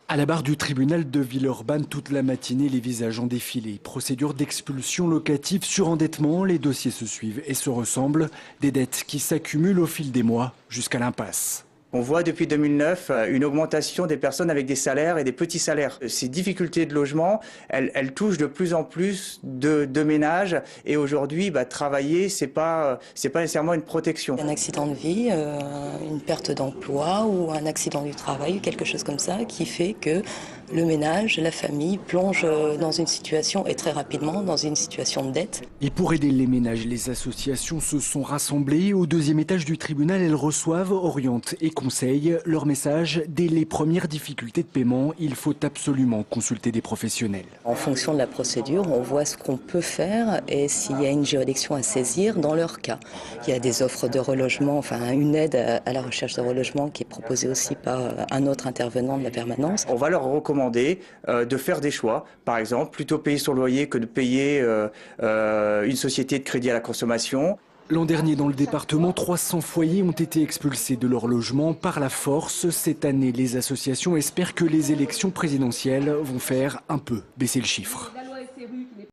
À la barre du tribunal de Villeurbanne, toute la matinée, les visages ont défilé. Procédure d'expulsion locative, surendettement, les dossiers se suivent et se ressemblent. Des dettes qui s'accumulent au fil des mois jusqu'à l'impasse. On voit depuis 2009 une augmentation des personnes avec des salaires et des petits salaires. Ces difficultés de logement, elles touchent de plus en plus de ménages. Et aujourd'hui, travailler, c'est pas nécessairement une protection. Un accident de vie, une perte d'emploi ou un accident du travail, quelque chose comme ça, qui fait que le ménage, la famille plonge dans une situation, et très rapidement, dans une situation de dette. Et pour aider les ménages, les associations se sont rassemblées. Au deuxième étage du tribunal, elles reçoivent, orientent et conseillent. Leur message, dès les premières difficultés de paiement, il faut absolument consulter des professionnels. En fonction de la procédure, on voit ce qu'on peut faire et s'il y a une juridiction à saisir dans leur cas. Il y a des offres de relogement, enfin une aide à la recherche de relogement qui est proposée aussi par un autre intervenant de la permanence. On va leur recommander de faire des choix. Par exemple, plutôt payer son loyer que de payer une société de crédit à la consommation. L'an dernier, dans le département, 300 foyers ont été expulsés de leur logement par la force. Cette année, les associations espèrent que les élections présidentielles vont faire un peu baisser le chiffre.